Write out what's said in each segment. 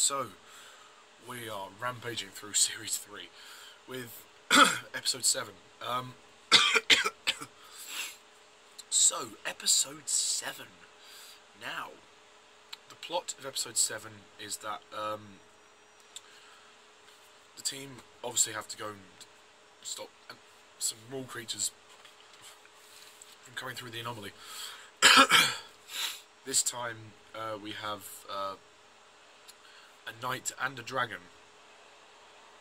So, we are rampaging through Series 3 with Episode 7. So, Episode 7. Now, the plot of Episode 7 is that the team obviously have to go and stop some small creatures from coming through the anomaly. This time we have a knight and a dragon.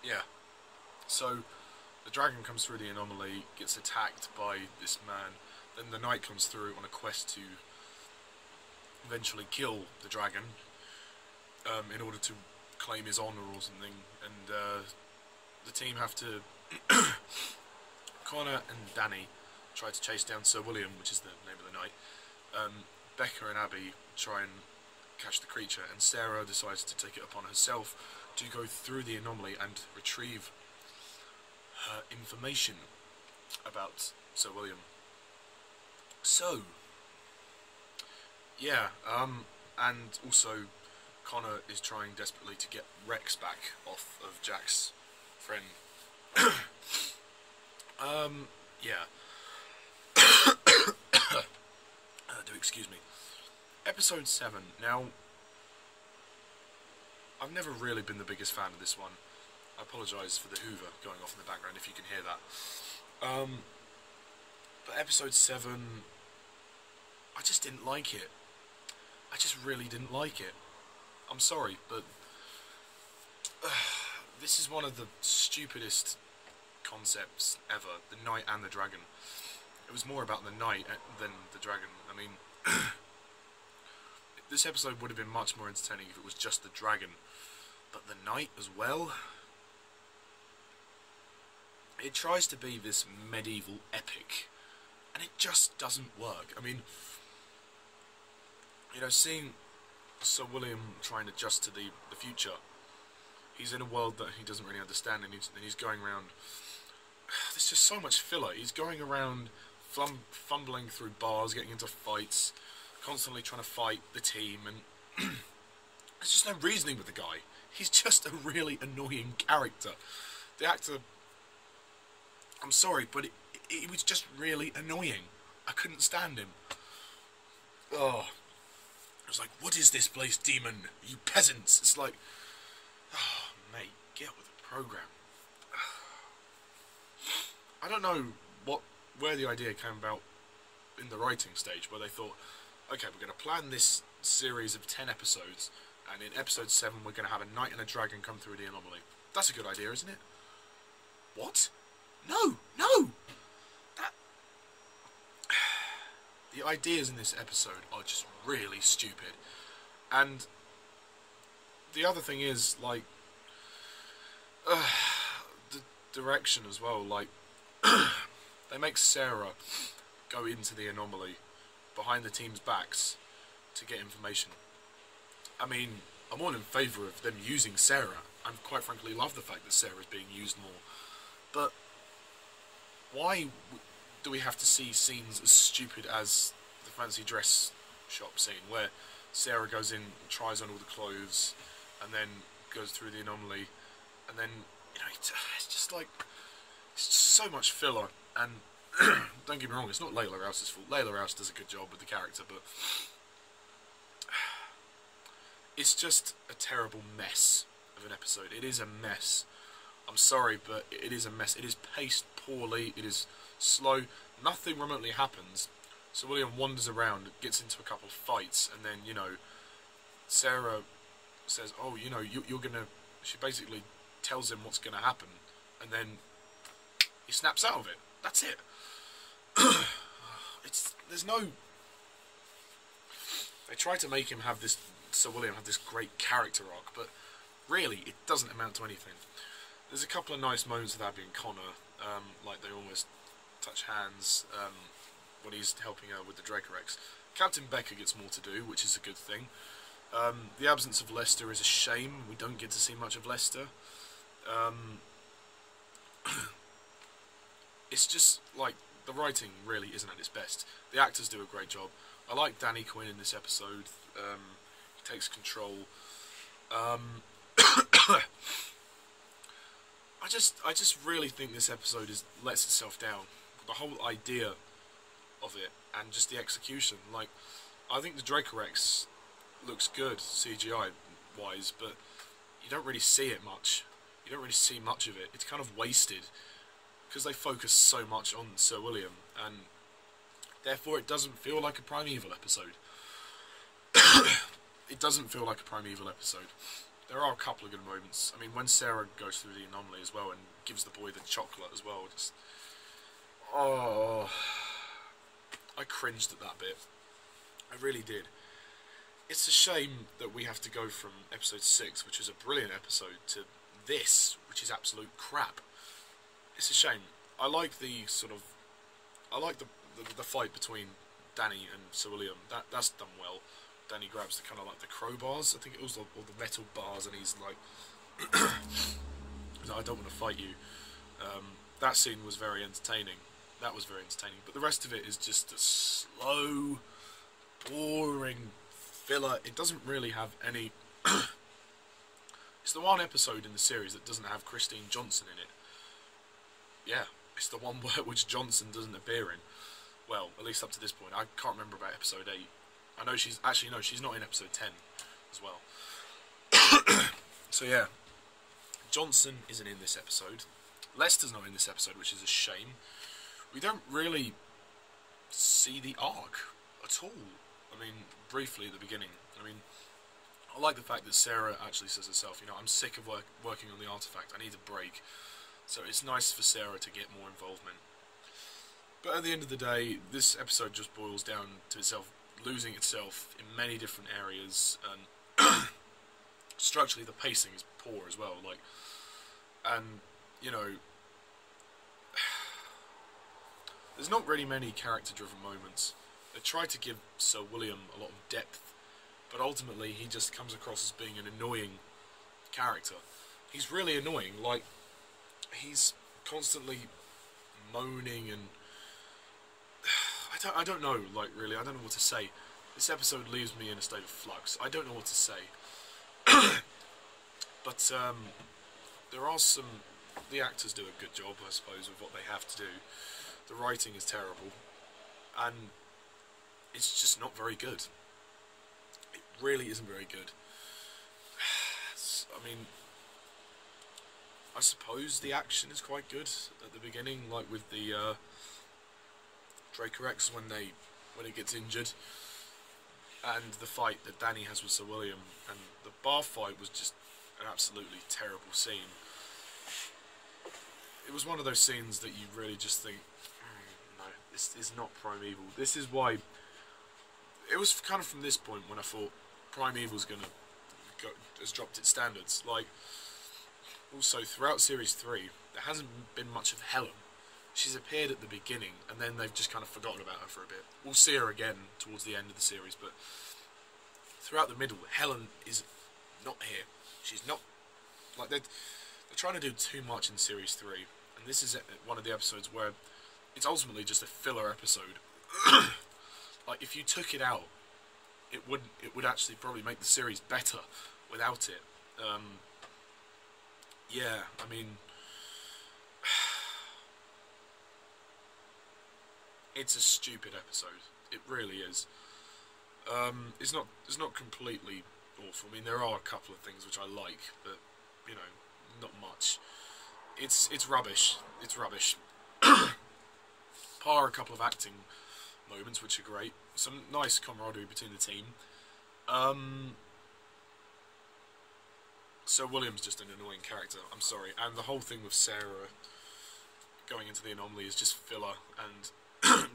Yeah. So the dragon comes through the anomaly, gets attacked by this man. Then the knight comes through on a quest to eventually kill the dragon in order to claim his honour or something. And the team have to... Connor and Danny try to chase down Sir William, which is the name of the knight. Becca and Abby try and catch the creature, and Sarah decides to take it upon herself to go through the anomaly and retrieve her information about Sir William. So, yeah, and also Connor is trying desperately to get Rex back off of Jack's friend. Yeah. Do excuse me. Episode 7. Now, I've never really been the biggest fan of this one. I apologise for the Hoover going off in the background if you can hear that. But Episode 7, I just didn't like it. I just really didn't like it. I'm sorry, but this is one of the stupidest concepts ever. The knight and the dragon. It was more about the knight than the dragon. I mean, this episode would have been much more entertaining if it was just the dragon. But the knight as well? It tries to be this medieval epic, and it just doesn't work. I mean, you know, seeing Sir William trying to adjust to the future, he's in a world that he doesn't really understand, and he's going around... There's just so much filler. He's going around fumbling through bars, getting into fights, constantly trying to fight the team, and there's just no reasoning with the guy. He's just a really annoying character. The actor, I'm sorry, but it was just really annoying. I couldn't stand him. Oh, I was like, what is this place, demon? You peasants. It's like, oh, mate, get with the program. I don't know where the idea came about in the writing stage, where they thought, okay, we're going to plan this series of 10 episodes, and in episode 7 we're going to have a knight and a dragon come through the anomaly. That's a good idea, isn't it? What? No! The ideas in this episode are just really stupid. And the other thing is, like, the direction as well, like, they make Sarah go into the anomaly behind the team's backs to get information. I mean, I'm all in favour of them using Sarah. I quite frankly love the fact that Sarah is being used more. But why do we have to see scenes as stupid as the fancy dress shop scene, where Sarah goes in, tries on all the clothes, and then goes through the anomaly, and then, you know, it's just like... It's so much filler, and don't get me wrong, it's not Laila Rouass's fault. Laila Rouass does a good job with the character, but it's just a terrible mess of an episode. It is a mess. I'm sorry, but it is a mess. It is paced poorly, it is slow, nothing remotely happens. So William wanders around, gets into a couple of fights, and then, you know, Sarah says, oh, you know, you're gonna... She basically tells him what's gonna happen, and then he snaps out of it. That's it. There's no... They try to make him have this... Sir William have this great character arc, but really, it doesn't amount to anything. There's a couple of nice moments with Abby and Connor, like they almost touch hands when he's helping her with the Dracorex. Captain Becca gets more to do, which is a good thing. The absence of Lester is a shame. We don't get to see much of Lester. It's just, like, the writing really isn't at its best. The actors do a great job. I like Danny Quinn in this episode. He takes control. I just really think this episode lets itself down. The whole idea of it and just the execution. Like, I think the Dracorex looks good CGI wise, but you don't really see it much. You don't really see much of it. It's kind of wasted because they focus so much on Sir William, and therefore it doesn't feel like a Primeval episode. It doesn't feel like a Primeval episode. There are a couple of good moments. I mean, when Sarah goes through the anomaly as well and gives the boy the chocolate as well, just... oh... I cringed at that bit. I really did. It's a shame that we have to go from episode 6, which is a brilliant episode, to this, which is absolute crap. It's a shame. I like the sort of... I like the fight between Danny and Sir William. That's done well. Danny grabs the kind of like the crowbars, I think it was, or the metal bars, and he's like, I don't want to fight you. That scene was very entertaining. That was very entertaining. But the rest of it is just a slow, boring filler. It doesn't really have any... It's the one episode in the series that doesn't have Christine Johnson in it. Yeah, it's the one which Johnson doesn't appear in. Well, at least up to this point. I can't remember about episode 8. I know she's... Actually, no, she's not in episode 10 as well. So, yeah. Johnson isn't in this episode. Lester's not in this episode, which is a shame. We don't really see the arc at all. I mean, briefly at the beginning. I mean, I like the fact that Sarah actually says herself, you know, I'm sick of working on the artifact. I need a break. So it's nice for Sarah to get more involvement. But at the end of the day, this episode just boils down to itself losing itself in many different areas, and structurally the pacing is poor as well. Like, and you know, there's not really many character-driven moments. They try to give Sir William a lot of depth, but ultimately he just comes across as being an annoying character. He's really annoying. Like, he's constantly moaning and I don't know, like, really, I don't know what to say. This episode leaves me in a state of flux. I don't know what to say. But, there are some... The actors do a good job, I suppose, with what they have to do. The writing is terrible. And it's just not very good. It really isn't very good. I mean... I suppose the action is quite good at the beginning, like with the, Dracorex when it gets injured, and the fight that Danny has with Sir William, and the bar fight was just an absolutely terrible scene. It was one of those scenes that you really just think, no, this is not Primeval. This is why... It was kind of from this point when I thought Primeval's has dropped its standards. Like, also throughout Series 3, there hasn't been much of Helen. She's appeared at the beginning, and then they've just kind of forgotten about her for a bit. We'll see her again towards the end of the series, but throughout the middle, Helen is not here. She's not... Like, they're trying to do too much in Series 3, and this is one of the episodes where it's ultimately just a filler episode. Like, if you took it out, it would actually probably make the series better without it. Yeah, I mean... It's a stupid episode. It really is. It's not completely awful. I mean, there are a couple of things which I like, but you know, not much. It's rubbish. It's rubbish. Par a couple of acting moments which are great. Some nice camaraderie between the team. Sir William's just an annoying character. I'm sorry. And the whole thing with Sarah going into the anomaly is just filler, and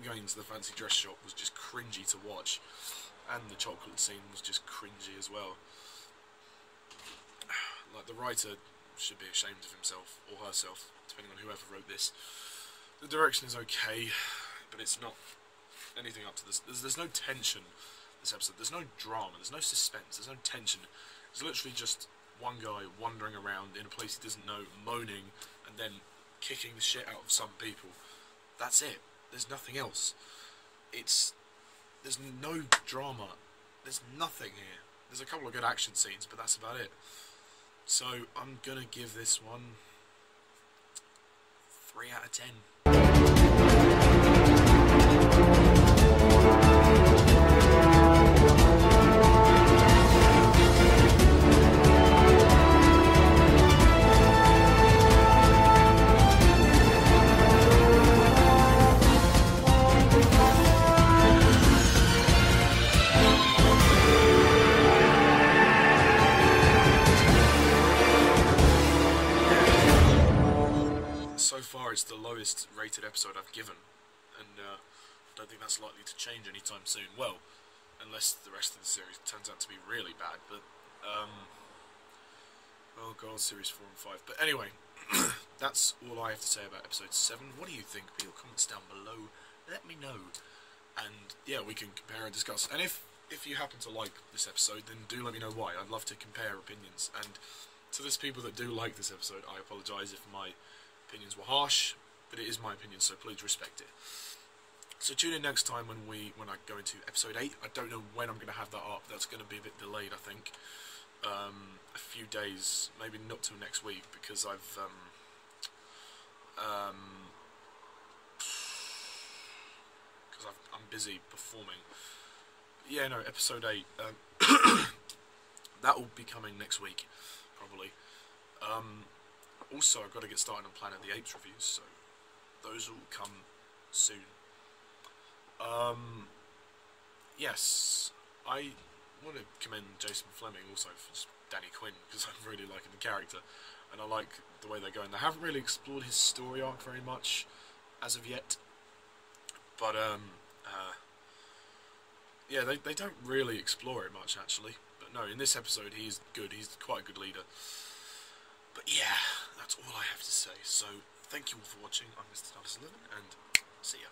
going into the fancy dress shop was just cringy to watch, and the chocolate scene was just cringy as well. Like, the writer should be ashamed of himself, or herself, depending on whoever wrote this. The direction is okay, but it's not anything up to this. There's no tension this episode, there's no drama, there's no suspense, there's no tension. It's literally just one guy wandering around in a place he doesn't know, moaning, and then kicking the shit out of some people. That's it. There's nothing else. There's no drama. There's nothing here. There's a couple of good action scenes, but that's about it. So I'm gonna give this one 3 out of 10. So far it's the lowest rated episode I've given, and I don't think that's likely to change anytime soon. Well, unless the rest of the series turns out to be really bad, but oh god, series 4 and 5. But anyway, that's all I have to say about episode 7. What do you think? Put your comments down below, let me know, and yeah, we can compare and discuss. And if you happen to like this episode, then do let me know why. I'd love to compare opinions, and to those people that do like this episode, I apologise if my opinions were harsh, but it is my opinion, so please respect it. So tune in next time when I go into episode 8. I don't know when I'm going to have that up. That's going to be a bit delayed, I think. A few days, maybe not till next week, because I'm busy performing. Yeah, no, episode 8. That will be coming next week, probably. Also, I've got to get started on Planet of the Apes reviews, so those will come soon. Yes, I want to commend Jason Flemyng also for Danny Quinn, because I'm really liking the character, and I like the way they're going. They haven't really explored his story arc very much as of yet, but yeah, they don't really explore it much, actually. But no, in this episode he's good, he's quite a good leader. But yeah, that's all I have to say. So, thank you all for watching. I'm Mr. Dallas11, and see ya.